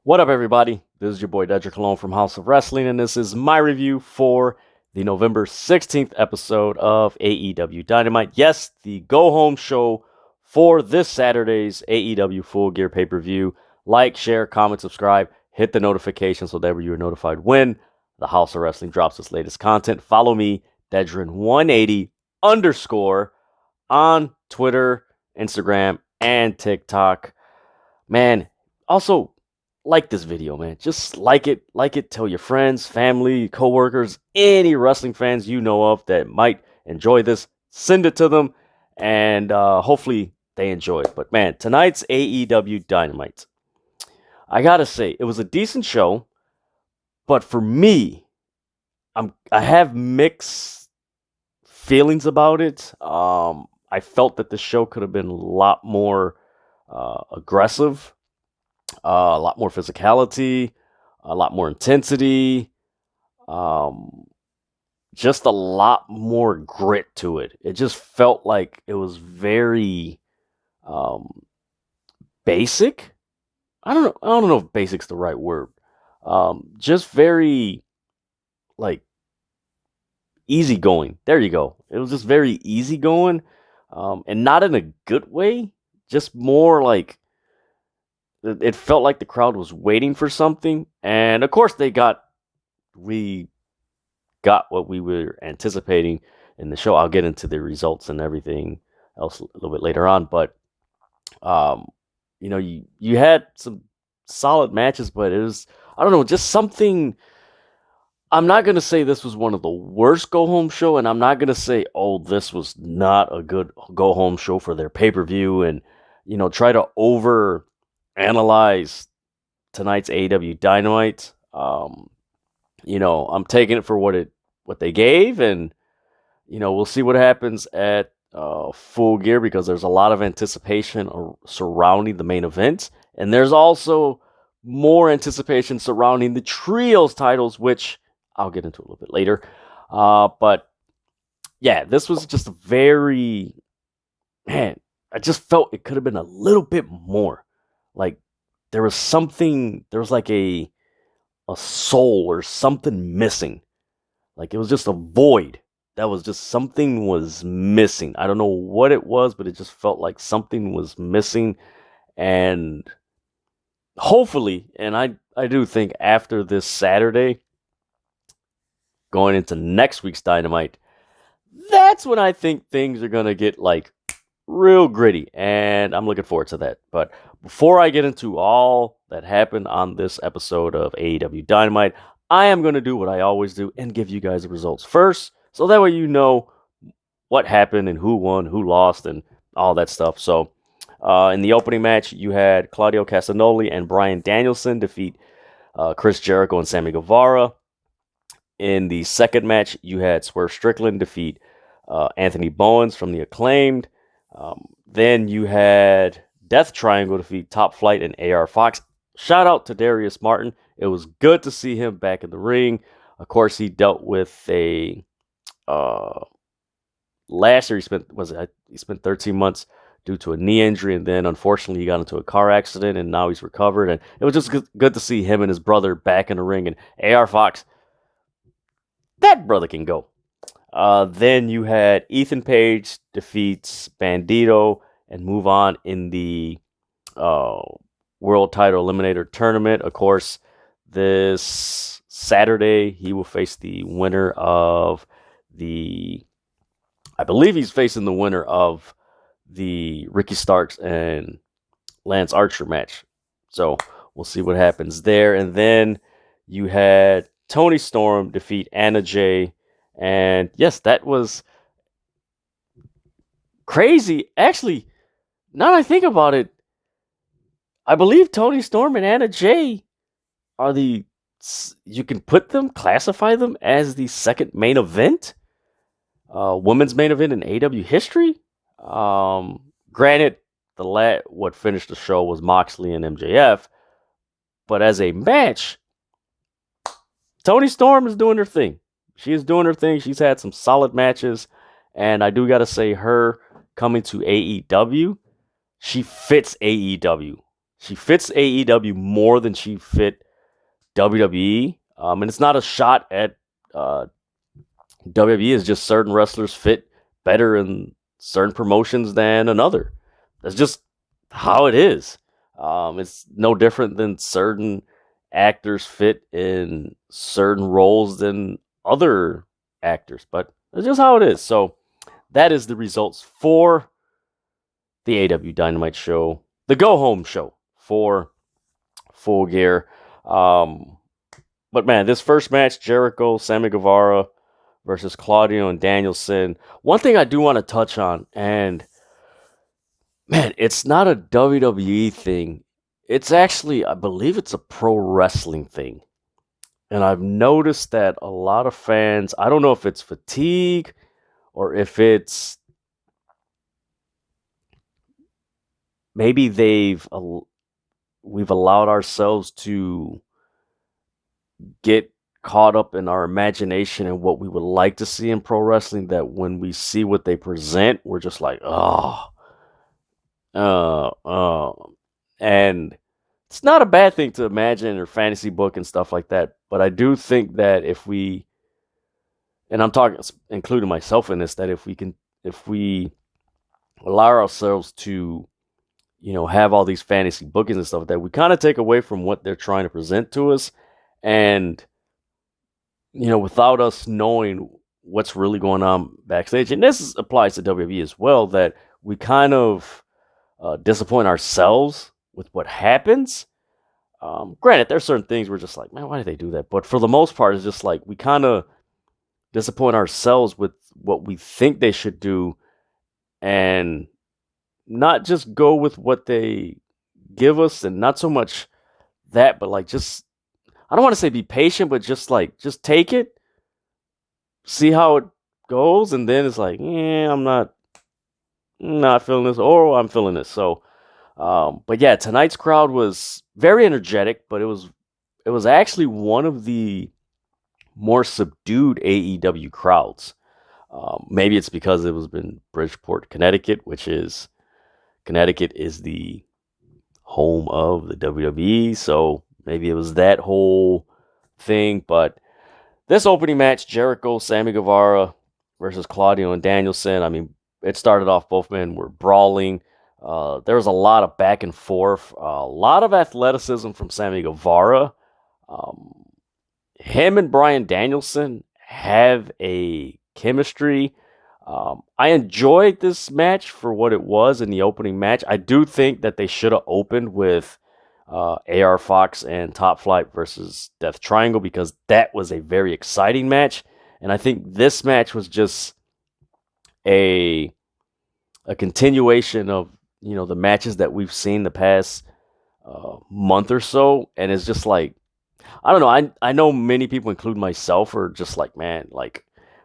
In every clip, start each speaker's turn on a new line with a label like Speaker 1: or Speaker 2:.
Speaker 1: What up, everybody? This is your boy Dedrian from House of Wrestling, and this is my review for the November 16th episode of AEW Dynamite. Yes, the go-home show for this Saturday's AEW Full Gear pay-per-view. Like, share, comment, subscribe, hit the notification so that you are notified when the House of Wrestling drops its latest content. Follow me, Dedrian180 _ on Twitter, Instagram, and TikTok. Man, also like this video, man. Just like it, tell your friends, family, coworkers, any wrestling fans you know of that might enjoy this. Send it to them, and hopefully they enjoy it. But man, tonight's AEW Dynamite, I gotta say, it was a decent show, but for me, I have mixed feelings about it. I felt that the show could have been a lot more aggressive, a lot more physicality, a lot more intensity, um, just a lot more grit to it. It just felt like it was very um, basic. I don't know if basic's the right word. Just very like easygoing. There you go. It was just very easygoing, and not in a good way. Just more like it felt like the crowd was waiting for something, and of course we got what we were anticipating in the show. I'll get into the results and everything else a little bit later on, but um, you had some solid matches, but it was, I don't know, just something. I'm not gonna say this was one of the worst go home show, and I'm not gonna say, oh, this was not a good go home show for their pay per view, and try to over analyze tonight's AEW Dynamite. I'm taking it for what they gave, and we'll see what happens at Full Gear, because there's a lot of anticipation surrounding the main event, and there's also more anticipation surrounding the trios titles, which I'll get into a little bit later. But yeah, this was just a very, man, I just felt it could have been a little bit more. Like there was like a soul or something missing. Like it was just a void. That was just something was missing. I don't know what it was, but it just felt like something was missing. And hopefully, and I do think after this Saturday, going into next week's Dynamite, that's when I think things are going to get like real gritty, and I'm looking forward to that. But before I get into all that happened on this episode of AEW Dynamite, I am going to do what I always do and give you guys the results first, so that way you know what happened and who won, who lost, and all that stuff. So in the opening match, you had Claudio Castagnoli and Bryan Danielson defeat Chris Jericho and Sammy Guevara. In the second match, you had Swerve Strickland defeat Anthony Bowens from the Acclaimed. Then you had Death Triangle defeat Top Flight and AR Fox. Shout out to Darius Martin. It was good to see him back in the ring. Of course, he dealt with a last year he spent 13 months due to a knee injury, and then unfortunately he got into a car accident, and now he's recovered. And it was just good to see him and his brother back in the ring. And AR Fox, that brother can go. Then you had Ethan Page defeats Bandito and move on in the World Title Eliminator Tournament. Of course, this Saturday he will face the winner of I believe he's facing the winner of the Ricky Starks and Lance Archer match. So we'll see what happens there. And then you had Toni Storm defeat Anna Jay. And yes, that was crazy. Actually, now that I think about it, I believe Toni Storm and Anna Jay are you can classify them as the second main event, women's main event in AEW history. Granted, what finished the show was Moxley and MJF, but as a match, Toni Storm is doing her thing. She is doing her thing. She's had some solid matches, and I do got to say, her coming to AEW, she fits AEW. She fits AEW more than she fit WWE. And it's not a shot at WWE. It's just certain wrestlers fit better in certain promotions than another. That's just how it is. It's no different than certain actors fit in certain roles than other actors, but that's just how it is. So that is the results for the AW Dynamite show, the go home show for Full Gear. But man, this first match, Jericho, Sammy Guevara versus Claudio and Danielson. One thing I do want to touch on, and man, it's not a WWE thing. It's actually, I believe it's a pro wrestling thing. And I've noticed that a lot of fans, I don't know if it's fatigue or if it's maybe we've allowed ourselves to get caught up in our imagination and what we would like to see in pro wrestling, that when we see what they present, we're just like, oh, and it's not a bad thing to imagine or fantasy book and stuff like that. But I do think that if we, and I'm talking, including myself in this, that if we allow ourselves to, have all these fantasy bookings and stuff, that we kind of take away from what they're trying to present to us. And, without us knowing what's really going on backstage, and this applies to WWE as well, that we kind of disappoint ourselves with what happens. Granted, there's certain things we're just like, man, why did they do that? But for the most part, it's just like we kind of disappoint ourselves with what we think they should do, and not just go with what they give us, and not so much that, but like just, I don't want to say be patient, but just take it, see how it goes, and then it's like, yeah, I'm not feeling this, or I'm feeling this. So, but yeah, tonight's crowd was very energetic, but it was actually one of the more subdued AEW crowds. Maybe it's because it was in Bridgeport, Connecticut, Connecticut is the home of the WWE, so maybe it was that whole thing. But this opening match, Jericho, Sammy Guevara versus Claudio and Danielson, I mean, it started off, both men were brawling. There was a lot of back and forth, a lot of athleticism from Sammy Guevara. Him and Bryan Danielson have a chemistry. I enjoyed this match for what it was in the opening match. I do think that they should have opened with AR Fox and Top Flight versus Death Triangle, because that was a very exciting match. And I think this match was just a continuation of, the matches that we've seen the past month or so. And it's just like, I don't know. I know many people, including myself, are just like, man, like,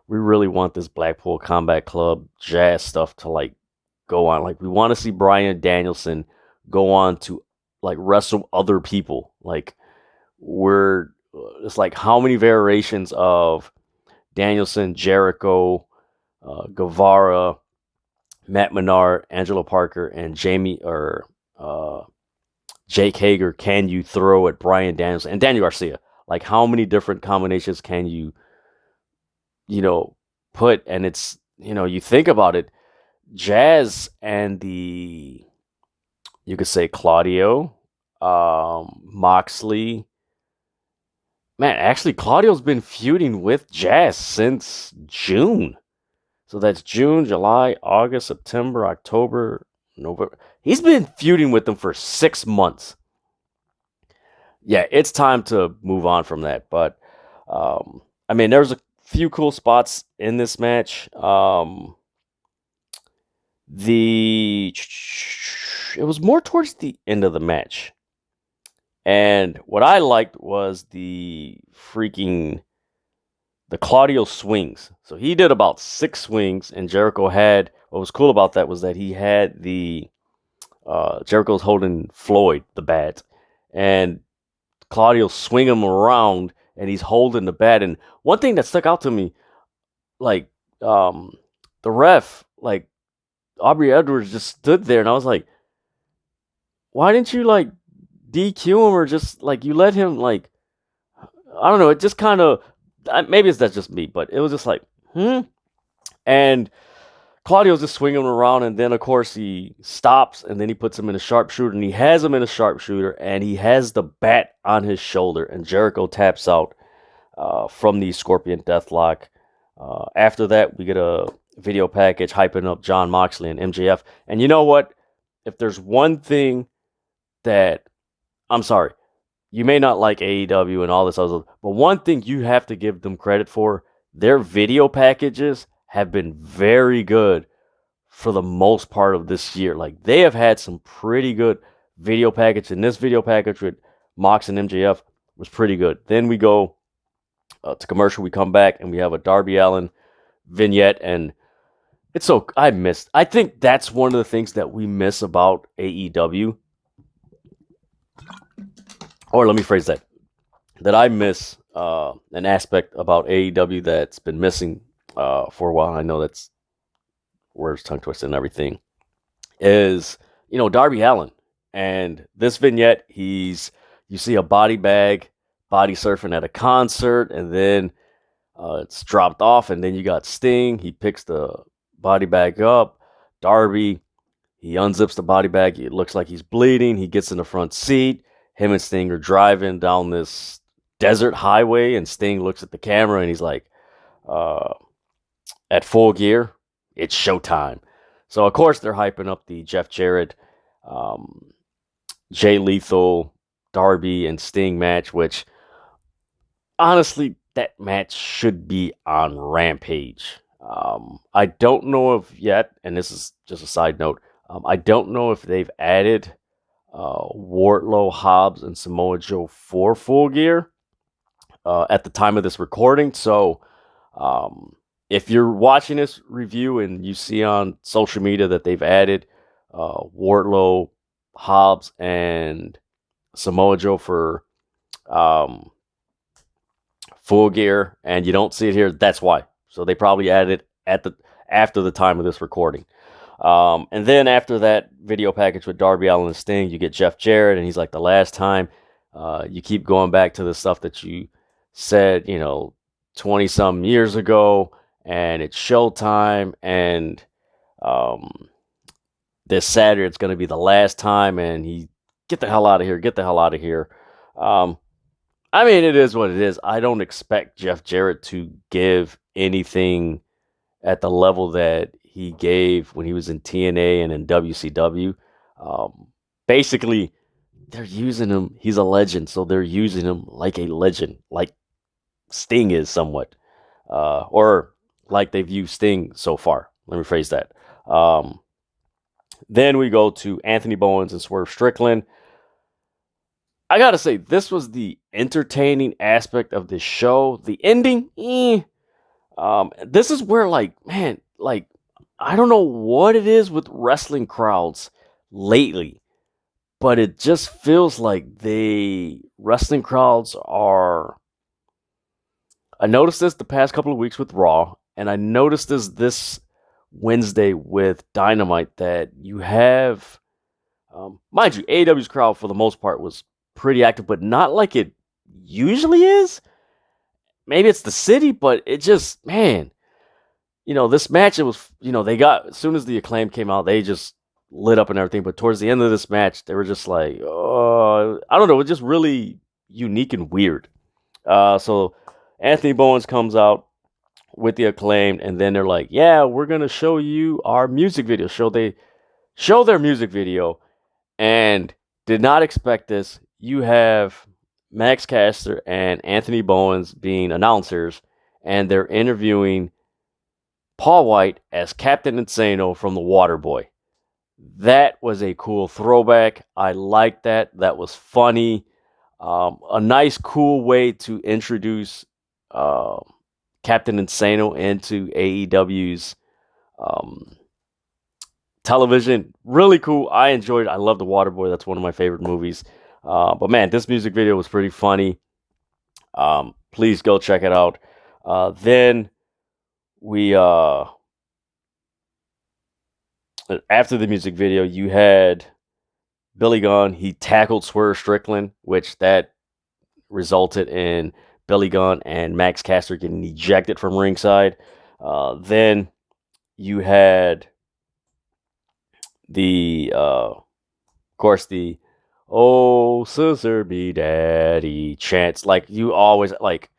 Speaker 1: we really want this Blackpool Combat Club jazz stuff to like go on. Like, we want to see Bryan Danielson go on to like wrestle other people. Like, it's like, how many variations of Danielson, Jericho, Guevara, Matt Menard, Angelo Parker, and Jake Hager can you throw at Bryan Danielson and Daniel Garcia? Like, how many different combinations can you put? And it's, you think about it, Jazz and you could say Claudio, Moxley. Man, actually, Claudio's been feuding with Jazz since June. So that's June, July, August, September, October, November. He's been feuding with them for 6 months. Yeah, it's time to move on from that. But, I mean, there's a few cool spots in this match. It was more towards the end of the match. And what I liked was the Claudio swings. So he did about 6 swings, and Jericho had, what was cool about that was that he had Jericho's holding Floyd, the bat, and Claudio swing him around, and he's holding the bat. And one thing that stuck out to me, like, the ref, like, Aubrey Edwards just stood there, and I was like, why didn't you, like, DQ him or just like you let him like I don't know. It just kind of maybe that's just me, but it was just like and Claudio's just swinging him around, and then of course he stops, and then he puts him in a sharpshooter, and he has him in a sharpshooter, and he has the bat on his shoulder, and Jericho taps out from the Scorpion Deathlock. After that, we get a video package hyping up Jon Moxley and MJF. And you know what? If there's one thing that I'm sorry, you may not like AEW and all this other, but one thing you have to give them credit for, their video packages have been very good for the most part of this year. Like they have had some pretty good video package, and this video package with Mox and MJF was pretty good. Then we go to commercial, we come back, and we have a Darby Allin vignette, and it's so I think that's one of the things that we miss about AEW. Or let me phrase that I miss an aspect about AEW that's been missing for a while. I know that's words, tongue twisted, and everything. Is Darby Allin, and this vignette, you see a body surfing at a concert, and then it's dropped off, and then you got Sting. He picks the body bag up. Darby, he unzips the body bag. It looks like he's bleeding. He gets in the front seat. Him and Sting are driving down this desert highway, and Sting looks at the camera, and he's like, at Full Gear, it's showtime. So, of course, they're hyping up the Jeff Jarrett, Jay Lethal, Darby, and Sting match, which, honestly, that match should be on Rampage. I don't know if yet, and this is just a side note, I don't know if they've added Wardlow, Hobbs, and Samoa Joe for Full Gear at the time of this recording. So if you're watching this review and you see on social media that they've added Wardlow, Hobbs, and Samoa Joe for Full Gear, and you don't see it here, that's why. So they probably added it after the time of this recording. And then after that video package with Darby Allin and Sting, you get Jeff Jarrett, and he's like, the last time, you keep going back to the stuff that you said, 20-some years ago, and it's showtime, and this Saturday it's going to be the last time, and get the hell out of here, get the hell out of here. I mean, it is what it is. I don't expect Jeff Jarrett to give anything at the level that he gave when he was in TNA and in WCW. Basically, they're using him. He's a legend, so they're using him like a legend, like Sting is somewhat, or like they've used Sting so far. Let me phrase that. Then we go to Anthony Bowens and Swerve Strickland. I gotta say, this was the entertaining aspect of this show. The ending, this is where, I don't know what it is with wrestling crowds lately, but it just feels like wrestling crowds are. I noticed this the past couple of weeks with Raw, and I noticed this Wednesday with Dynamite, that you have, mind you, AEW's crowd for the most part was pretty active, but not like it usually is. Maybe it's the city, but it just, man, this match, it was, they got, as soon as the Acclaim came out, they just lit up and everything, but towards the end of this match, they were just like, oh, I don't know, it was just really unique and weird. So Anthony Bowens comes out with the Acclaimed, and then they're like, yeah, we're going to show you our music video. They show their music video, and did not expect this. You have Max Caster and Anthony Bowens being announcers, and they're interviewing Paul White as Captain Insano from The Waterboy. That was a cool throwback. I liked that. That was funny. A nice, cool way to introduce Captain Insano into AEW's television. Really cool. I enjoyed it. I love The Waterboy. That's one of my favorite movies. But man, this music video was pretty funny. Please go check it out. Then we after the music video, you had Billy Gunn, he tackled Swerve Strickland, which that resulted in Billy Gunn and Max Caster getting ejected from ringside. Then you had of course, the "Oh, Scissor me daddy" chants. Like, you always, like,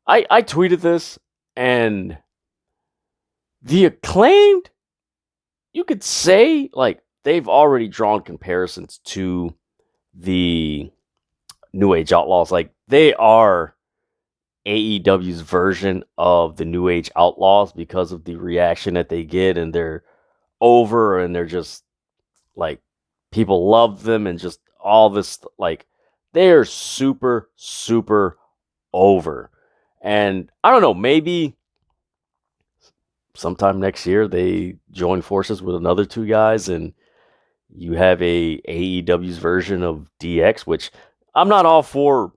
Speaker 1: I tweeted this, and the Acclaimed, you could say, like, they've already drawn comparisons to the New Age Outlaws. Like, they are AEW's version of the New Age Outlaws because of the reaction that they get, and they're over, and they're just like, people love them, and just all this, like, they're super, super over. And I don't know, maybe sometime next year they join forces with another two guys, and you have a AEW's version of DX, which I'm not all for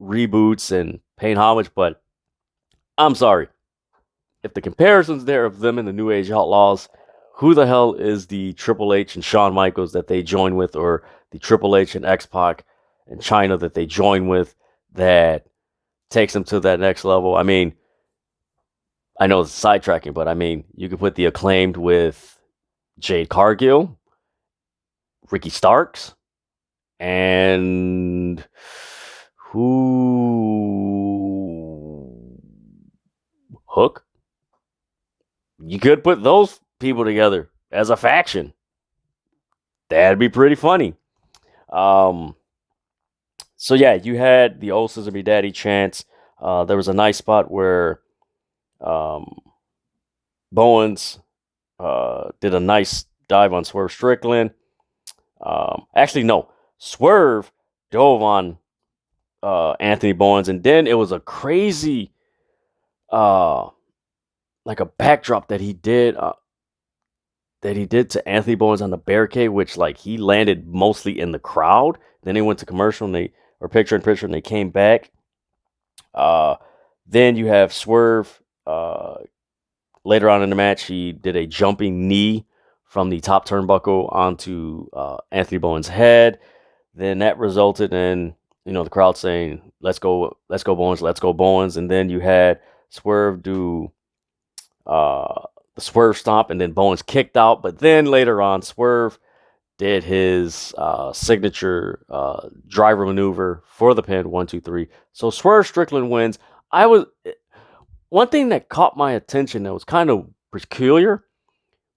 Speaker 1: reboots and paying homage, but I'm sorry. If the comparison's there of them and the New Age Outlaws, who the hell is the Triple H and Shawn Michaels that they join with, or the Triple H and X-Pac and China that they join with, that takes them to that next level? I mean, I know it's sidetracking, but I mean, you could put the Acclaimed with Jade Cargill, Ricky Starks, and who? Hook? You could put those people together as a faction. That'd be pretty funny. So yeah, you had the "old Scissor Me Daddy" chants. There was a nice spot where Bowens did a nice dive on Swerve Strickland. Actually, no, Swerve dove on Anthony Bowens, and then it was a crazy, like, a backdrop that he did to Anthony Bowens on the barricade, which, like, he landed mostly in the crowd. Then they went to commercial, and they or picture in picture, and they came back. Then you have Swerve. Later on in the match, he did a jumping knee from the top turnbuckle onto Anthony Bowens' head. Then that resulted in, the crowd saying, let's go Bowens, let's go Bowens. And then you had Swerve do the Swerve stomp, and then Bowens kicked out. But then later on, Swerve did his signature driver maneuver for the pin, 1, 2, 3. So Swerve Strickland wins. One thing that caught my attention that was kind of peculiar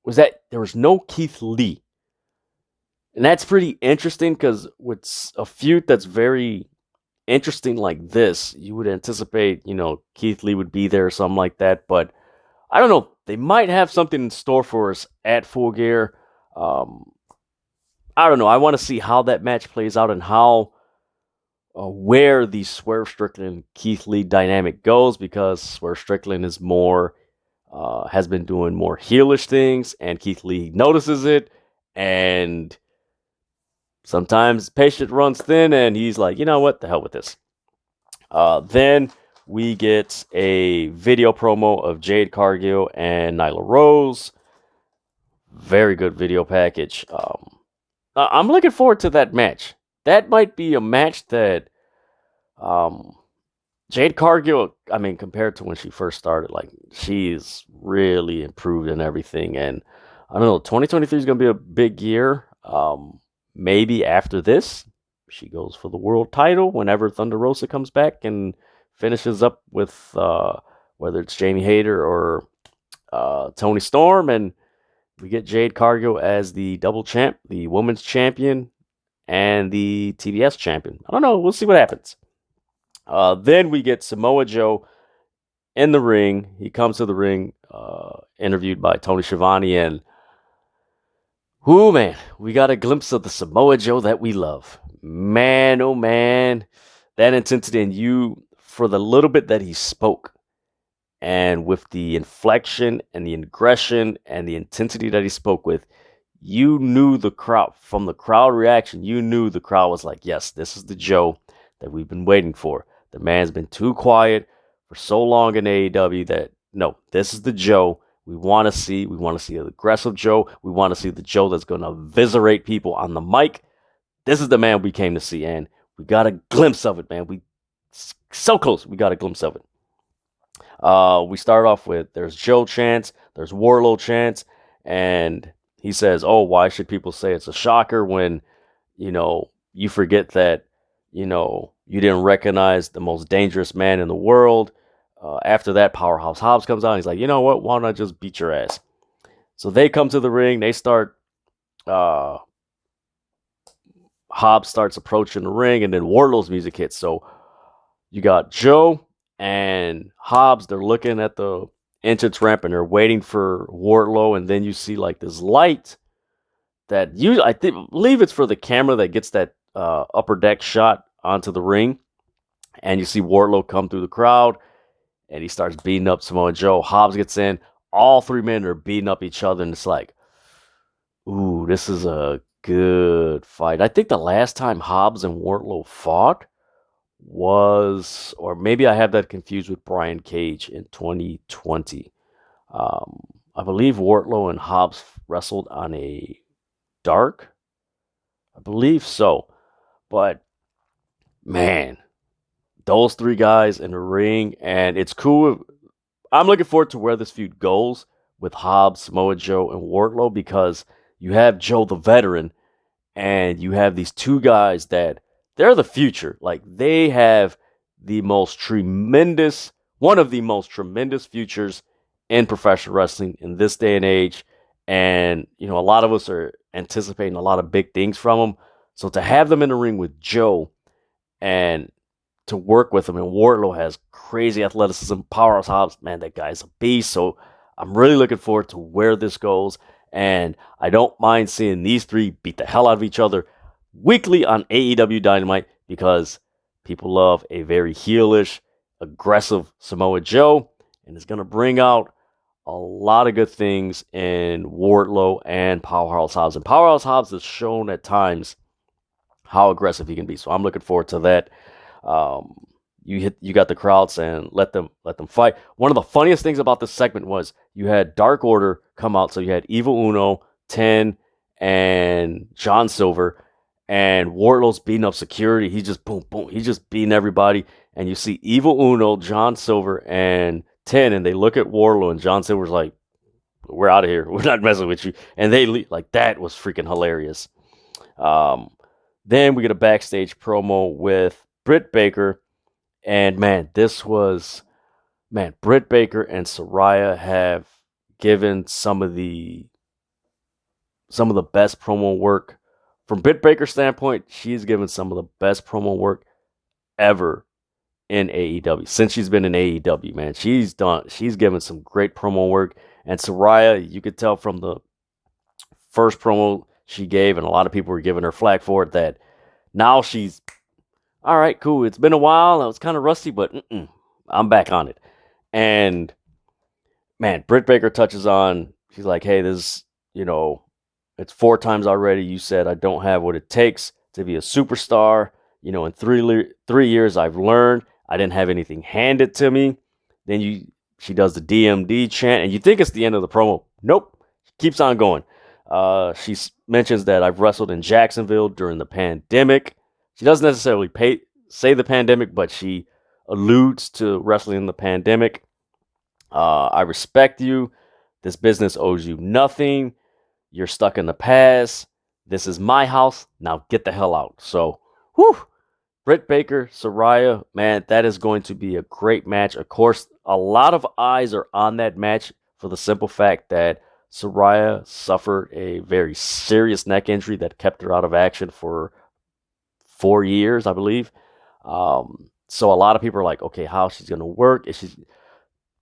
Speaker 1: was that there was no Keith Lee. And that's pretty interesting, because with a feud that's very interesting like this, you would anticipate, Keith Lee would be there or something like that. But I don't know. They might have something in store for us at Full Gear. I don't know. I want to see how that match plays out, and how where the Swerve Strickland Keith Lee dynamic goes, because Swerve Strickland is more has been doing more heelish things, and Keith Lee notices it, and sometimes patience runs thin, and he's like, you know what, the hell with this. Then we get a video promo of Jade Cargill and Nyla Rose. Very good video package. I'm looking forward to that match. That might be a match that Jade Cargill, I mean, compared to when she first started, like, she's really improved in everything. And I don't know, 2023 is going to be a big year. Maybe after this, she goes for the world title whenever Thunder Rosa comes back and finishes up with whether it's Jamie Hayter or Toni Storm, and we get Jade Cargill as the double champ, the women's champion, and the TBS champion. I don't know. We'll see what happens. Then we get Samoa Joe in the ring. He comes to the ring, interviewed by Tony Schiavone, and whoo, man, we got a glimpse of the Samoa Joe that we love. Man, oh man, that intensity, and for the little bit that he spoke, and with the inflection and the aggression and the intensity that he spoke with, you knew the crowd, from the crowd reaction, you knew the crowd was like, yes, this is the Joe that we've been waiting for. The man's been too quiet for so long in AEW that, no, this is the Joe we want to see. We want to see an aggressive Joe. We want to see the Joe that's going to eviscerate people on the mic. this is the man we came to see, and we got a glimpse of it, man. We so close. We got a glimpse of it. We start off with there's Joe chants, there's Wardlow chants, and he says, "Oh, why should people say it's a shocker when, you forget that, you didn't recognize the most dangerous man in the world." After that, Powerhouse Hobbs comes out. And he's like, "You know what? Why don't I just beat your ass?" So they come to the ring. They start. Hobbs starts approaching the ring, and then Wardlow's music hits. So you got Joe and Hobbs. They're looking at the entrance ramp, and they're waiting for Wardlow. And then you see like this light that believe it's for the camera that gets that upper deck shot onto the ring. And you see Wardlow come through the crowd, and he starts beating up Samoa Joe. Hobbs gets in. All three men are beating up each other, and it's like, ooh, this is a good fight. I think the last time Hobbs and Wardlow fought was, or maybe I have that confused with Brian Cage in 2020. I believe Wardlow and Hobbs wrestled on a dark. I believe so. But, man, those three guys in the ring, and it's cool. I'm looking forward to where this feud goes with Hobbs, Samoa Joe, and Wardlow, because you have Joe the veteran, and you have these two guys that they're the future. Like, they have one of the most tremendous futures in professional wrestling in this day and age. And, a lot of us are anticipating a lot of big things from them. So to have them in the ring with Joe and to work with him, and Wardlow has crazy athleticism, Powerhouse Hobbs, man, that guy's a beast. So I'm really looking forward to where this goes. And I don't mind seeing these three beat the hell out of each other weekly on AEW Dynamite, because people love a very heelish, aggressive Samoa Joe. And it's going to bring out a lot of good things in Wardlow and Powerhouse Hobbs. And Powerhouse Hobbs has shown at times how aggressive he can be. So I'm looking forward to that. You got the crowd saying, let them fight. One of the funniest things about this segment was you had Dark Order come out. So you had Evil Uno, 10, and John Silver, and Wardlow's beating up security. He's just boom, boom. He's just beating everybody. And you see Evil Uno, John Silver, and 10, and they look at Wardlow, and John Silver's like, "We're out of here. We're not messing with you." And they leave. Like, that was freaking hilarious. Then we get a backstage promo with Britt Baker. And, man, Britt Baker and Saraya have given some of the best promo work. From Britt Baker's standpoint, she's given some of the best promo work ever in AEW. Since she's been in AEW, man, she's given some great promo work. And Saraya, you could tell from the first promo she gave, and a lot of people were giving her flack for it, that now she's, all right, cool. It's been a while. I was kind of rusty, but I'm back on it. And, man, Britt Baker touches on, she's like, "Hey, this, it's 4 times already you said I don't have what it takes to be a superstar. In 3 years I've learned I didn't have anything handed to me." Then she does the DMD chant, and you think it's the end of the promo. Nope. She keeps on going. She mentions that I've wrestled in Jacksonville during the pandemic. She doesn't necessarily say the pandemic, but she alludes to wrestling in the pandemic. "I respect you. This business owes you nothing. You're stuck in the past. This is my house. Now get the hell out." So, Britt Baker, Saraya, man, that is going to be a great match. Of course, a lot of eyes are on that match for the simple fact that Saraya suffered a very serious neck injury that kept her out of action for 4 years, I believe. So a lot of people are like, okay, how she's going to work?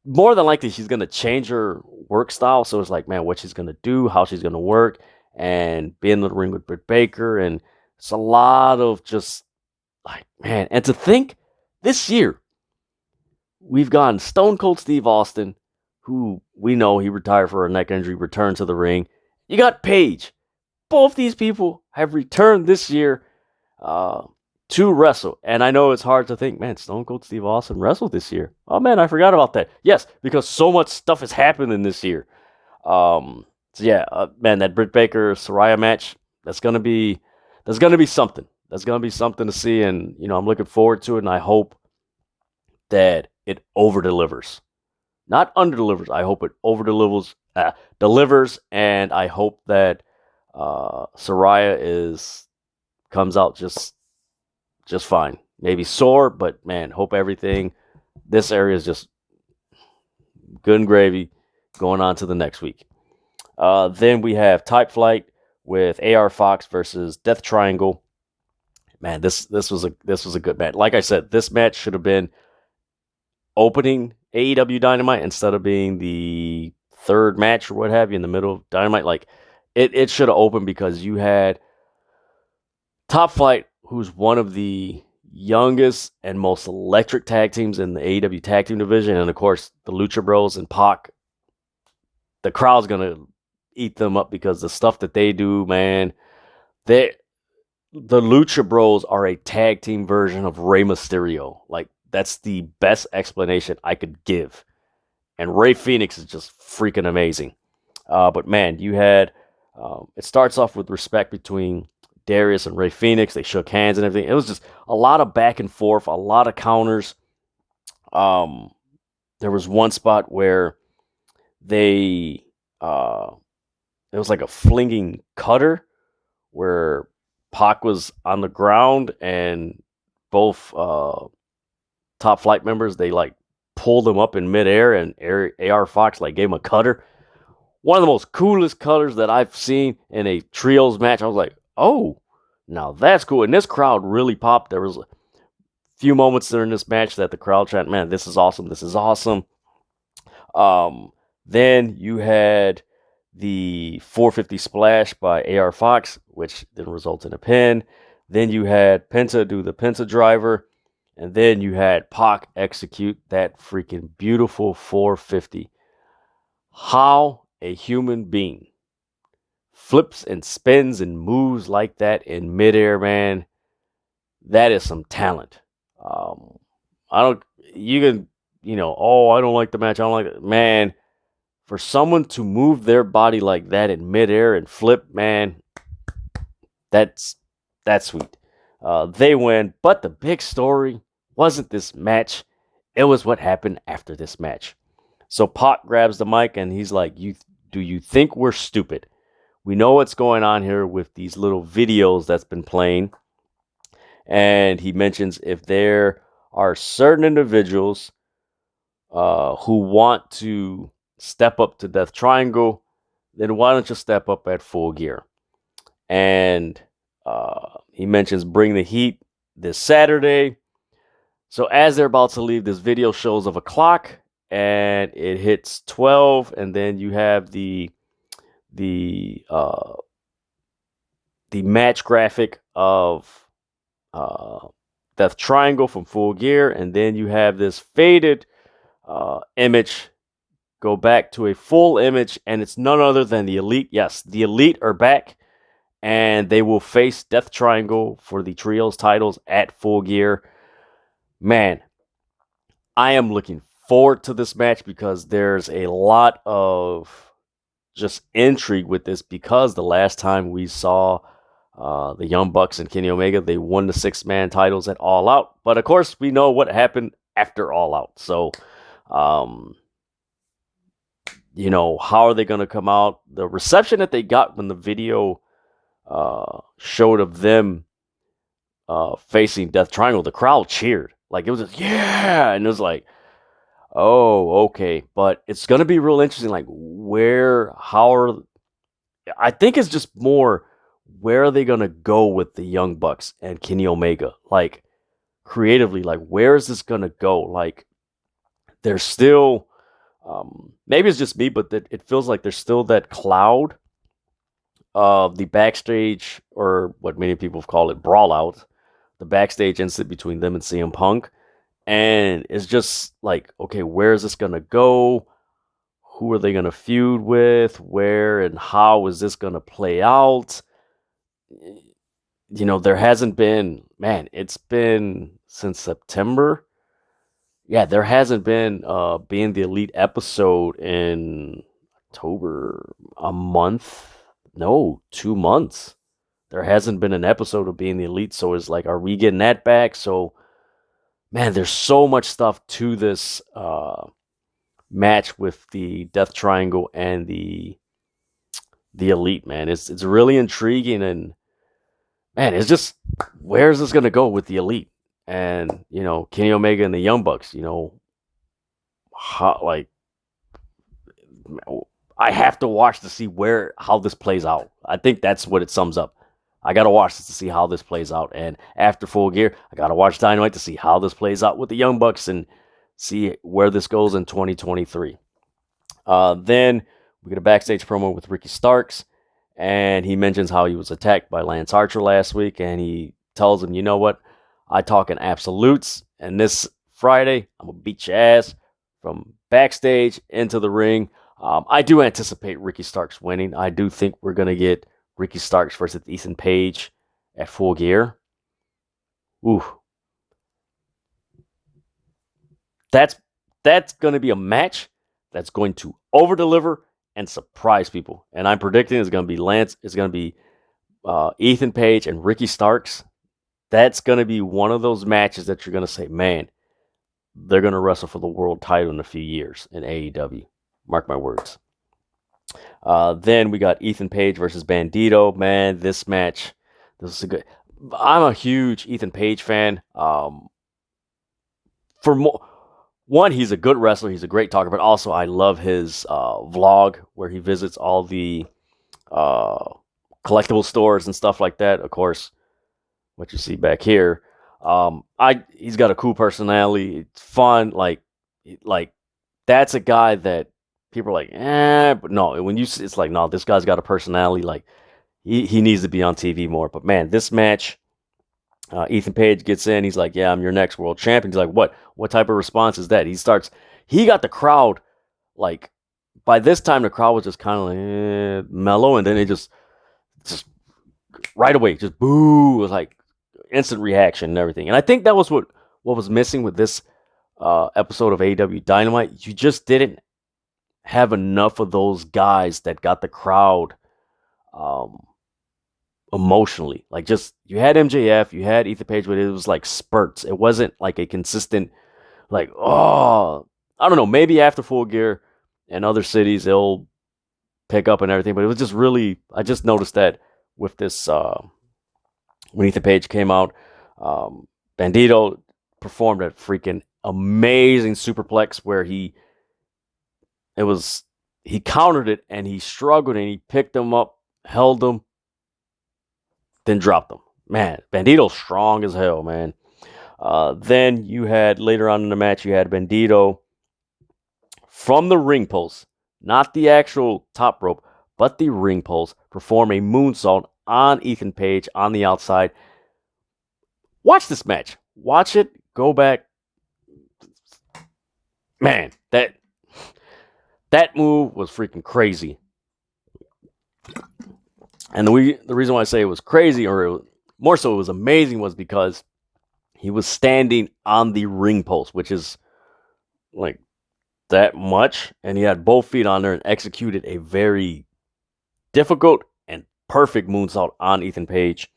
Speaker 1: More than likely, she's going to change her work style. So it's like, man, what she's going to do, how she's going to work, and be in the ring with Britt Baker. And it's a lot of just, like, man. And to think, this year, we've gotten Stone Cold Steve Austin, who we know he retired for a neck injury, returned to the ring. You got Paige. Both these people have returned this year to wrestle. And I know it's hard to think, man, Stone Cold Steve Austin wrestled this year. Oh, man, I forgot about that. Yes, because so much stuff has happened in this year. Man, that Britt Baker-Saraya match, that's going to be there's going to be something. There's going to be something to see, and I'm looking forward to it, and I hope that it over delivers, not under delivers. I hope it over delivers, and I hope that Saraya comes out just fine. Maybe sore, but man, hope everything. This area is just good and gravy. Going on to the next week. Then we have Type Flight with AR Fox versus Death Triangle. Man, this was a good match. Like I said, this match should have been opening AEW Dynamite instead of being the third match or what have you in the middle of Dynamite. Like it should have opened because you had Top Flight, who's one of the youngest and most electric tag teams in the AEW tag team division, and of course the Lucha Bros and Pac. The crowd's gonna eat them up because the stuff that they do, man. The Lucha Bros are a tag team version of Rey Mysterio. Like, that's the best explanation I could give. And Rey Fenix is just freaking amazing. But man, you had it starts off with respect between Darius and Rey Fenix. They shook hands and everything. It was just a lot of back and forth, a lot of counters. There was one spot where it was like a flinging cutter where Pac was on the ground and both Top Flight members, they like pulled him up in midair, and AR Fox like gave him a cutter. One of the most coolest cutters that I've seen in a trios match. I was like, oh, now that's cool. And this crowd really popped. There was a few moments during this match that the crowd chanted, man, this is awesome. This is awesome. Then you had the 450 splash by AR Fox, which didn't result in a pin. Then you had Penta do the Penta driver. And then you had Pac execute that freaking beautiful 450. How a human being flips and spins and moves like that in midair, man, that is some talent. I don't like the match. I don't like it. Man, for someone to move their body like that in midair and flip, man, that's sweet. They win, but the big story wasn't this match. It was what happened after this match. So Pac grabs the mic and he's like, do you think we're stupid? We know what's going on here with these little videos that's been playing. And he mentions if there are certain individuals who want to step up to Death Triangle, then why don't you step up at Full Gear? And he mentions Bring the Heat this Saturday. So as they're about to leave, this video shows of a clock, and it hits 12, and then you have the match graphic of Death Triangle from Full Gear, and then you have this faded image go back to a full image, and it's none other than the Elite. Yes, the Elite are back, and they will face Death Triangle for the Trios titles at Full Gear. Man, I am looking forward to this match because there's a lot of just intrigue with this, because the last time we saw the Young Bucks and Kenny Omega, they won the 6-man titles at All Out. But of course, we know what happened after All Out. So, how are they going to come out? The reception that they got when the video showed of them facing Death Triangle, the crowd cheered. Like, it was just, yeah! And it was like, oh, okay. But it's going to be real interesting, like, I think it's just more, where are they going to go with the Young Bucks and Kenny Omega? Like, creatively, like, where is this going to go? Like, there's still, maybe it's just me, but it feels like there's still that cloud of the backstage, or what many people have called it, brawl out, the backstage incident between them and CM Punk. And it's just like, okay, where is this going to go? Who are they going to feud with? Where and how is this going to play out? There hasn't been, man, it's been since September. Yeah, there hasn't been Being the Elite episode in October, a month. No, 2 months. there hasn't been an episode of Being the Elite, so it's like, are we getting that back? So, man, there's so much stuff to this match with the Death Triangle and the Elite, man. It's really intriguing, and man, it's just, where's this gonna go with the Elite and Kenny Omega and the Young Bucks? How, like, I have to watch to see how this plays out. I think that's what it sums up. I gotta watch this to see how this plays out, and after Full Gear, I gotta watch Dynamite to see how this plays out with the Young Bucks and see where this goes in 2023. Then we get a backstage promo with Ricky Starks, and he mentions how he was attacked by Lance Archer last week, and he tells him, you know what, I talk in absolutes, and this Friday, I'm going to beat your ass from backstage into the ring. I do anticipate Ricky Starks winning. I do think we're going to get Ricky Starks versus Ethan Page at Full Gear. Ooh. That's going to be a match that's going to over-deliver and surprise people. And I'm predicting it's going to be Ethan Page and Ricky Starks. That's going to be one of those matches that you're going to say, man, they're going to wrestle for the world title in a few years in AEW. Mark my words. Then we got Ethan Page versus Bandito. Man, this match, this is a good. I'm a huge Ethan Page fan. One, he's a good wrestler. He's a great talker, but also I love his vlog where he visits all the collectible stores and stuff like that. Of course, what you see back here. He's got a cool personality. It's fun. Like that's a guy that people are like, but no. When it's like, no, this guy's got a personality. Like he needs to be on TV more. But man, this match. Ethan Page gets in. He's like, yeah, I'm your next world champion. He's like, what? What type of response is that? He got the crowd, like, by this time, the crowd was just kind of like, mellow. And then it just right away, just boo. It was like instant reaction and everything. And I think that was what was missing with this episode of AEW Dynamite. You just didn't have enough of those guys that got the crowd emotionally. Like, just, you had MJF, you had Ethan Page, but it was like spurts. It wasn't like a consistent, like, oh, I don't know, maybe after Full Gear and other cities they'll pick up and everything, but it was just really, I just noticed that with this when Ethan Page came out, Bandito performed a freaking amazing superplex where he countered it and he struggled and he picked him up, held him, then dropped him. Man, Bandito's strong as hell, man. Then you had, later on in the match, you had Bandito from the ring post, not the actual top rope, but the ring post, perform a moonsault on Ethan Page on the outside. Watch this match. Watch it. Go back. Man, that move was freaking crazy. And the reason why I say it was crazy, or more so it was amazing, was because he was standing on the ring post, which is like that much, and he had both feet on there and executed a very difficult and perfect moonsault on Ethan Page.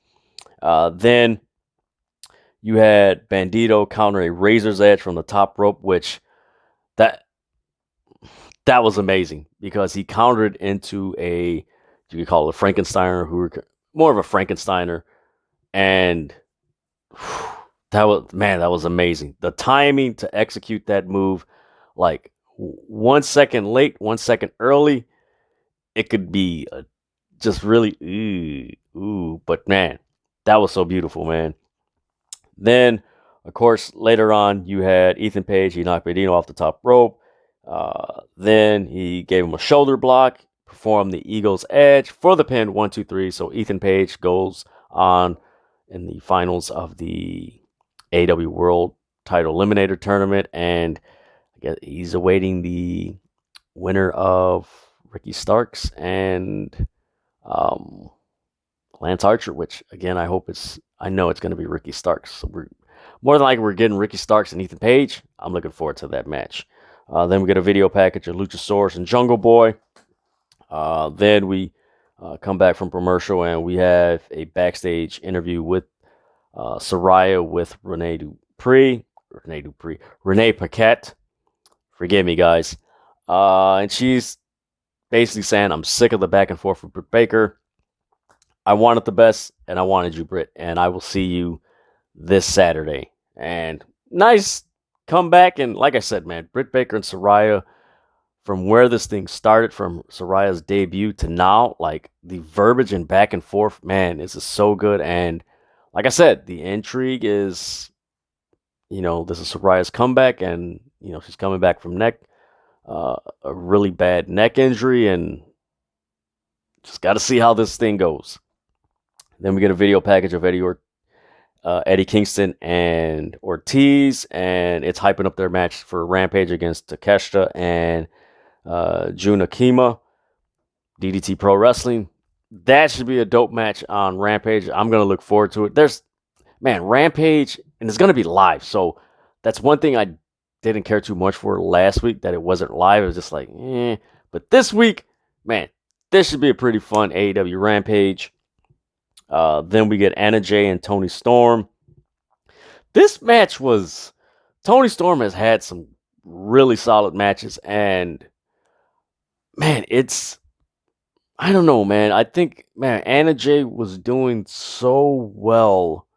Speaker 1: Then you had Bandito counter a Razor's Edge from the top rope, which that was amazing because he countered into a, you could call it a Frankensteiner, more of a Frankensteiner, and that was amazing. The timing to execute that move, like 1 second late, 1 second early, it could be just really ooh, but man, that was so beautiful, man. Then, of course, later on, you had Ethan Page. He knocked Bandito off the top rope. Then he gave him a shoulder block, performed the Eagle's Edge for the pin, 1, 2, 3. So Ethan Page goes on in the finals of the AEW World Title Eliminator Tournament, and I guess he's awaiting the winner of Ricky Starks and Lance Archer, which again I know it's going to be Ricky Starks. So we're more than likely we're getting Ricky Starks and Ethan Page. I'm looking forward to that match. Then we get a video package of Luchasaurus and Jungle Boy. Then we come back from commercial, and we have a backstage interview with Saraya with Renee Paquette. Forgive me, guys. And she's basically saying, I'm sick of the back and forth with Britt Baker. I wanted the best, and I wanted you, Britt, and I will see you this Saturday. And nice comeback. And like I said, man, Britt Baker and Saraya, from where this thing started, from Saraya's debut to now, like the verbiage and back and forth, man, this is so good. And like I said, the intrigue is, this is Saraya's comeback, and she's coming back from a really bad neck injury, and just got to see how this thing goes. Then we get a video package of Eddie Kingston and Ortiz, and it's hyping up their match for Rampage against Takeshita and Jun Akima, DDT Pro Wrestling. That should be a dope match on Rampage. I'm going to look forward to it. Rampage, and it's going to be live. So that's one thing I didn't care too much for last week, that it wasn't live. It was just like, eh. But this week, man, this should be a pretty fun AEW Rampage. Then we get Anna Jay and Toni Storm. This match was... Toni Storm has had some really solid matches, and man, I don't know, man. I think, man, Anna Jay was doing so well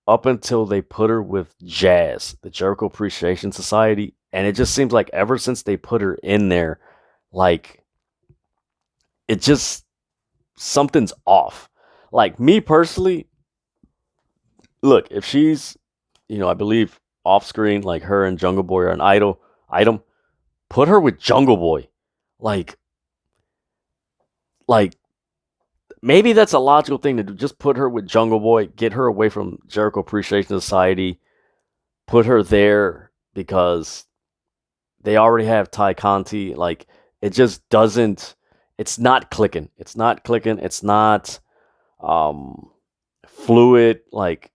Speaker 1: up until they put her with Jazz, the Jericho Appreciation Society, and it just seems like ever since they put her in there, like, it just... something's off. Like, me personally, look, if she's, I believe off screen, like her and Jungle Boy are an item, put her with Jungle Boy. Like, maybe that's a logical thing to do. Just put her with Jungle Boy, get her away from Jericho Appreciation Society, put her there, because they already have Ty Conti. Like, it just doesn't, it's not clicking. It's not fluid. Like,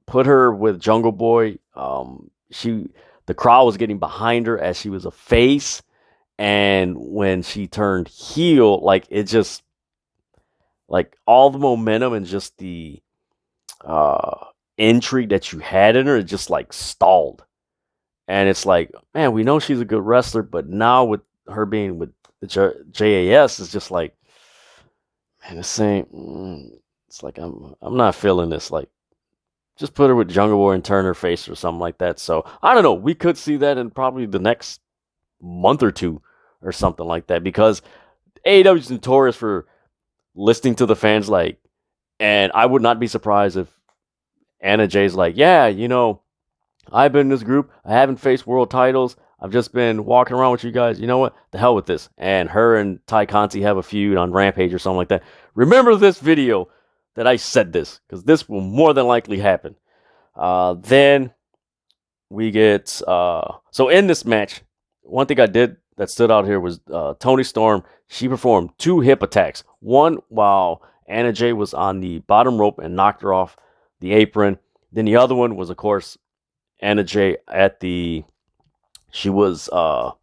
Speaker 1: put her with Jungle Boy. The crowd was getting behind her as she was a face, and when she turned heel, like, it just, like, all the momentum and just the intrigue that you had in her, it just, like, stalled. And it's like, man, we know she's a good wrestler, but now with her being with the JAS, it's just like, man, this ain't... it's like, I'm not feeling this. Like, just put her with Jungle Boy and turn her face or something like that. So, I don't know. We could see that in probably the next month or two or something like that, because AEW is notorious for listening to the fans, like, and I would not be surprised if Anna Jay's like, yeah, I've been in this group. I haven't faced world titles. I've just been walking around with you guys. You know what? The hell with this. And her and Ty Conti have a feud on Rampage or something like that. Remember this video that I said this, because this will more than likely happen. Then we get... so in this match, one thing that stood out here was Toni Storm. She performed 2 hip attacks. One while Anna Jay was on the bottom rope and knocked her off the apron. Then the other one was, of course, Anna Jay she was on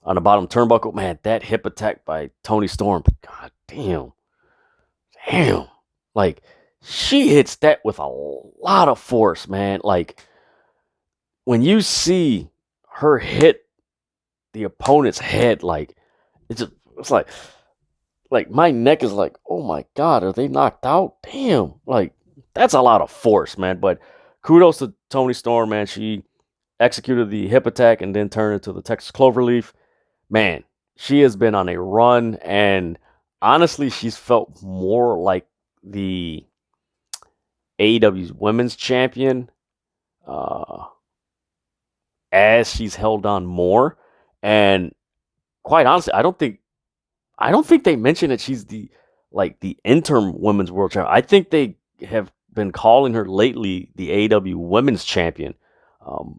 Speaker 1: the bottom turnbuckle. Man, that hip attack by Toni Storm. God damn. Like, she hits that with a lot of force, man. Like, when you see her hit the opponent's head, like, it's like my neck is like, oh my God, are they knocked out? Damn. Like, that's a lot of force, man. But kudos to Toni Storm, man. She executed the hip attack and then turned into the Texas Cloverleaf. Man, she has been on a run, and honestly, she's felt more like the AEW's women's champion as she's held on more. And quite honestly, I don't think they mentioned that she's the interim women's world champion. I think they have been calling her lately the AEW women's champion.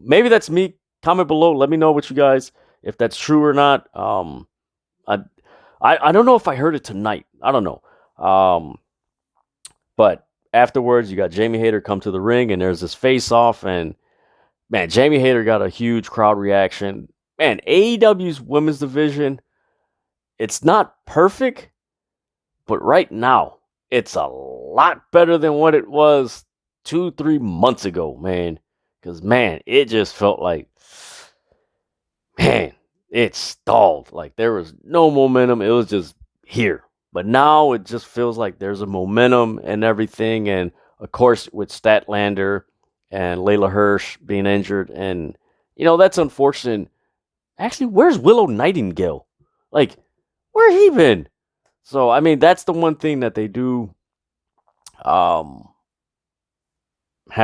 Speaker 1: Maybe that's me. Comment below. Let me know what you guys, if that's true or not. I don't know if I heard it tonight. I don't know. But afterwards, you got Jamie Hayter come to the ring, and there's this face-off, and man, Jamie Hayter got a huge crowd reaction. Man, AEW's women's division, it's not perfect, But right now, it's a lot better than what it was 2, 3 months ago, man. Because, man, it just felt like, man, it stalled. Like there was no momentum. It was just here. But now it just feels like there's a momentum and everything. And of course, with Statlander and Layla Hirsch being injured, and that's unfortunate. Actually, where's Willow Nightingale? Like, where he been? So I mean, that's the one thing that they do have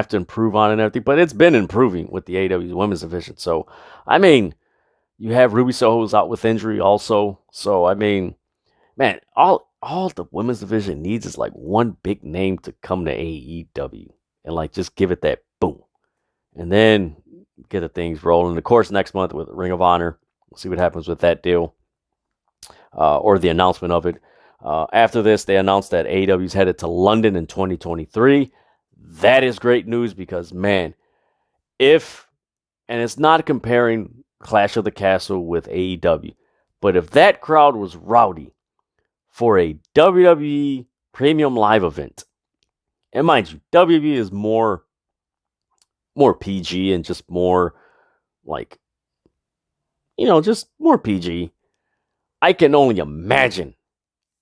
Speaker 1: to improve on and everything. But it's been improving with the AEW's women's division. So I mean, you have Ruby Soho's out with injury also. So I mean, man, all the women's division needs is like one big name to come to AEW and like just give it that boom, and then get the things rolling. Of course, next month with Ring of Honor, we'll see what happens with that deal or the announcement of it. After this, they announced that AEW is headed to London in 2023. That is great news because, man, and it's not comparing Clash of the Castle with AEW, but if that crowd was rowdy for a WWE premium live event, and mind you, WWE is more PG and just more like, just more PG. I can only imagine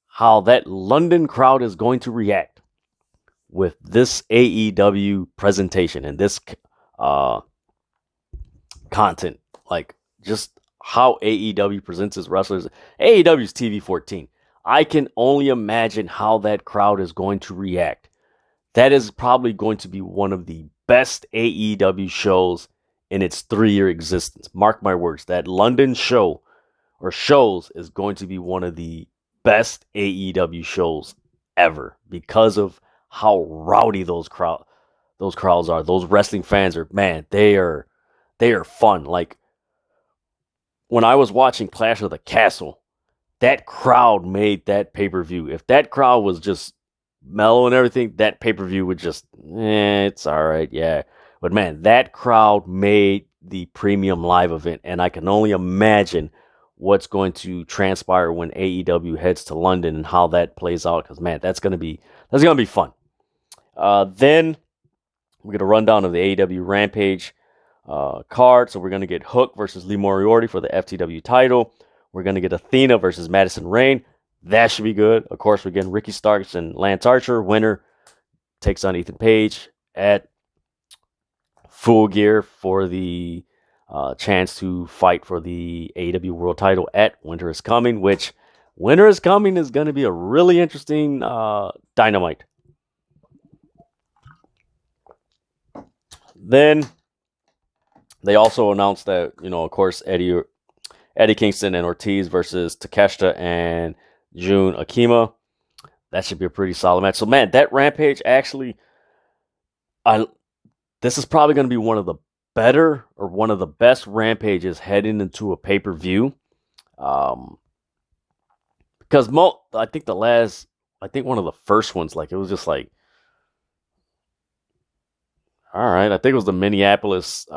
Speaker 1: how that London crowd is going to react with this AEW presentation and this content. Like, just how AEW presents its wrestlers. AEW's TV 14. I can only imagine how that crowd is going to react. That is probably going to be one of the best AEW shows in its 3-year existence. Mark my words, that London show or shows is going to be one of the best AEW shows ever because of how rowdy those crowds are. Those wrestling fans are, man, they are fun. Like when I was watching Clash of the Castle, that crowd made that pay-per-view. If that crowd was just mellow and everything, that pay-per-view would just, it's all right, yeah. But man, that crowd made the premium live event, and I can only imagine what's going to transpire when AEW heads to London and how that plays out. Because man, that's gonna be fun. Then we get a rundown of the AEW Rampage card. So we're gonna get Hook versus Lee Moriarty for the FTW title. We're gonna get Athena versus Madison Rayne. That should be good. Of course, we're getting Ricky Starks and Lance Archer. Winner takes on Ethan Page at Full Gear for the chance to fight for the AEW World title at Winter is Coming, which Winter is Coming is going to be a really interesting Dynamite. Then they also announced that, of course, Eddie Kingston and Ortiz versus Takeshita and Jun Akima. That should be a pretty solid match. So, man, that Rampage actually, this is probably going to be one of the better or one of the best Rampages heading into a pay-per-view. Because I think one of the first ones, like, it was just like, all right, I think it was the Minneapolis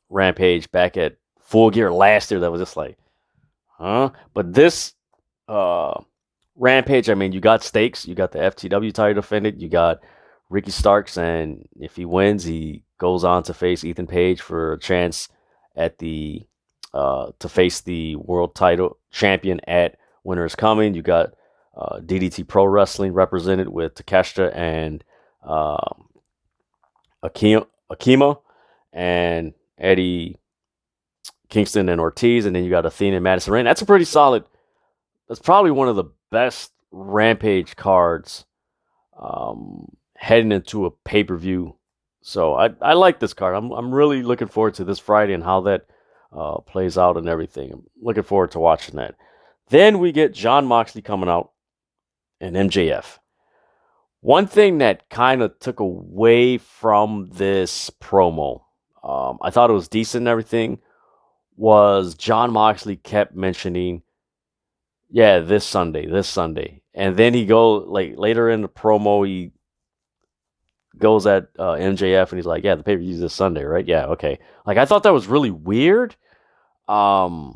Speaker 1: Rampage back at Full Gear last year that was just like, huh? But this Rampage, I mean, you got stakes. You got the FTW title defended. You got Ricky Starks, and if he wins, he goes on to face Ethan Page for a chance at the to face the world title champion at Winter is Coming. You got DDT Pro Wrestling represented with Takeshita and Akima and Eddie Kingston and Ortiz, and then you got Athena and Madison Rayne. That's a pretty solid. That's probably one of the best Rampage cards heading into a pay-per-view. So I like this card. I'm really looking forward to this Friday and how that plays out and everything. I'm looking forward to watching that. Then we get Jon Moxley coming out and MJF. One thing that kind of took away from this promo, I thought it was decent and everything, was Jon Moxley kept mentioning, yeah, this Sunday. And then he later in the promo, he goes at MJF and he's like, yeah, the pay-per-view is this Sunday, right? Yeah, okay. Like, I thought that was really weird. I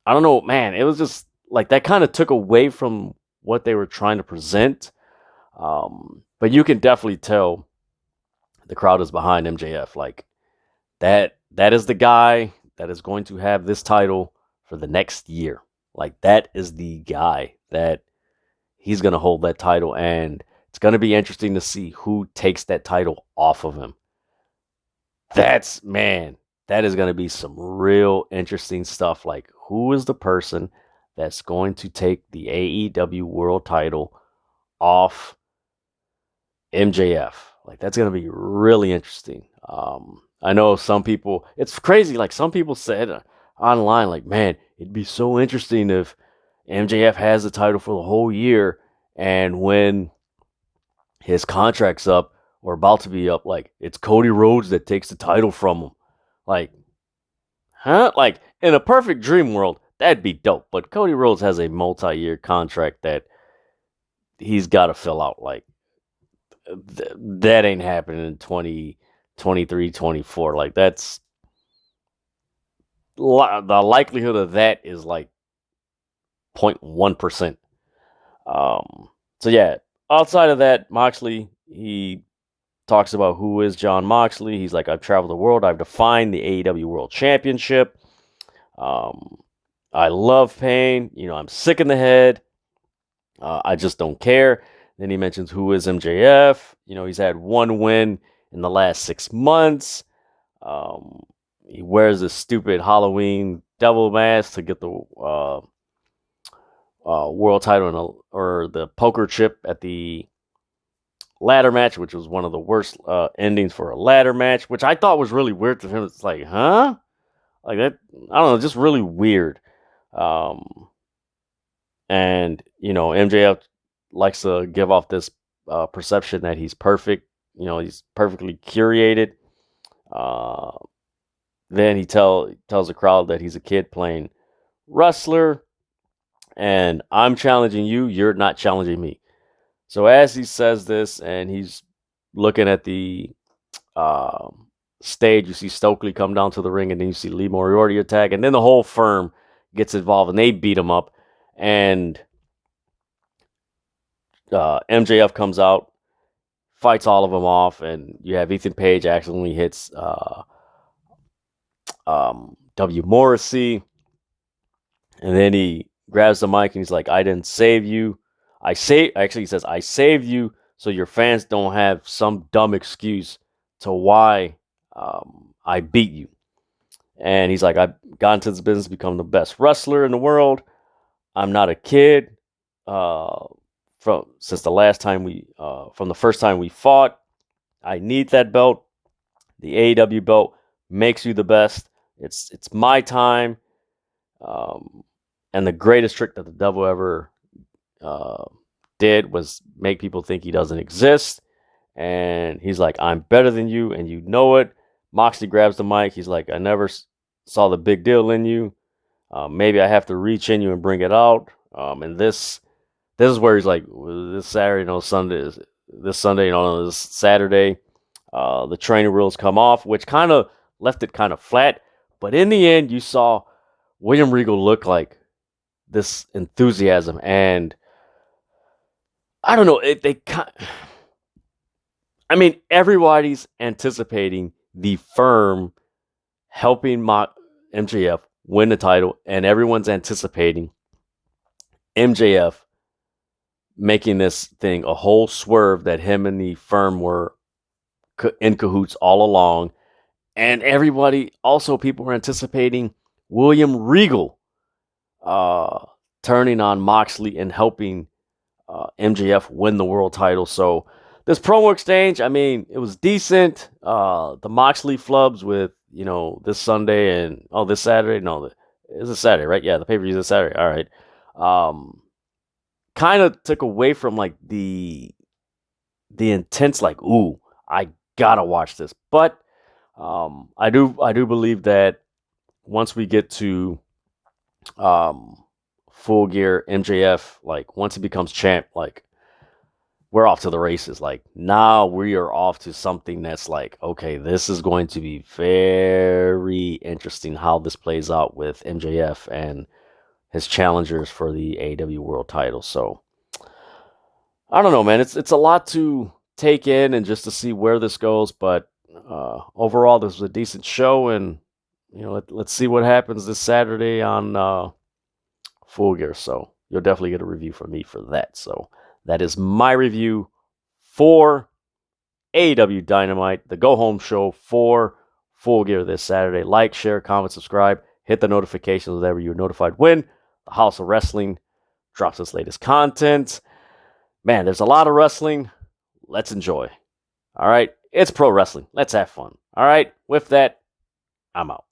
Speaker 1: don't know, man. It was just like that kind of took away from what they were trying to present. But you can definitely tell the crowd is behind MJF. Like that is the guy that is going to have this title for the next year. Like that is the guy that he's going to hold that title, and it's going to be interesting to see who takes that title off of him. That is going to be some real interesting stuff. Like, who is the person that's going to take the AEW World title off MJF? Like, that's going to be really interesting. I know some people, it's crazy. Like, some people said online, like, man, it'd be so interesting if MJF has the title for the whole year, and when his contract's up or about to be up, like, it's Cody Rhodes that takes the title from him. Like, huh? Like, in a perfect dream world, that'd be dope. But Cody Rhodes has a multi-year contract that he's got to fill out. Like, that ain't happening in 2023, 24. Like, that's the likelihood of that is like 0.1%. So yeah, outside of that, Moxley, he talks about who is Jon Moxley. He's like, I've traveled the world. I've defined the AEW World Championship. I love pain. I'm sick in the head. I just don't care. Then he mentions who is MJF. He's had one win in the last 6 months. He wears this stupid Halloween devil mask to get the world title or the poker chip at the ladder match, which was one of the worst endings for a ladder match, which I thought was really weird to him. It's like, huh? Like that, I don't know, just really weird. And MJF likes to give off this perception that he's perfect. He's perfectly curated. Then he tells the crowd that he's a kid playing wrestler, and I'm challenging you. You're not challenging me. So as he says this, and he's looking at the stage, you see Stokely come down to the ring, and then you see Lee Moriarty attack, and then the whole firm gets involved, and they beat him up, and MJF comes out, fights all of them off, and you have Ethan Page accidentally hits W. Morrissey, and then he grabs the mic and he's like, I didn't save you. He says, I saved you so your fans don't have some dumb excuse to why I beat you. And he's like, I've gotten into this business to become the best wrestler in the world. I'm not a kid. From the first time we fought, I need that belt. The AEW belt makes you the best. It's my time. And the greatest trick that the devil ever did was make people think he doesn't exist. And he's like, I'm better than you, and you know it. Moxley grabs the mic. He's like, I never saw the big deal in you. Maybe I have to reach in you and bring it out. And this is where he's like, this Saturday, this Sunday, this Saturday, the training wheels come off, which kind of left it kind of flat. But in the end, you saw William Regal look like this enthusiasm, and I don't know. Everybody's anticipating the firm helping MJF win the title, and everyone's anticipating MJF making this thing a whole swerve that him and the firm were in cahoots all along. And people were anticipating William Regal turning on Moxley and helping MJF win the world title. So this promo exchange, it was decent. The Moxley flubs with, this Sunday and, this Saturday. No, it's a Saturday, right? Yeah, the pay-per-view is a Saturday. All right. Kind of took away from like the intense, like, ooh, I gotta watch this. But I do believe that once we get to Full Gear, MJF, like once he becomes champ, like we're off to the races. Like now we are off to something that's like, okay, this is going to be very interesting how this plays out with MJF and his challengers for the AEW World title. So I don't know, man. It's a lot to take in and just to see where this goes. But overall, this was a decent show, and let's see what happens this Saturday on Full Gear. So you'll definitely get a review from me for that. So that is my review for AEW Dynamite, the go home show for Full Gear this Saturday. Like, share, comment, subscribe, hit the notifications whenever you're notified when the House of Wrestling drops its latest content. Man, there's a lot of wrestling. Let's enjoy. All right, it's pro wrestling. Let's have fun. All right, with that, I'm out.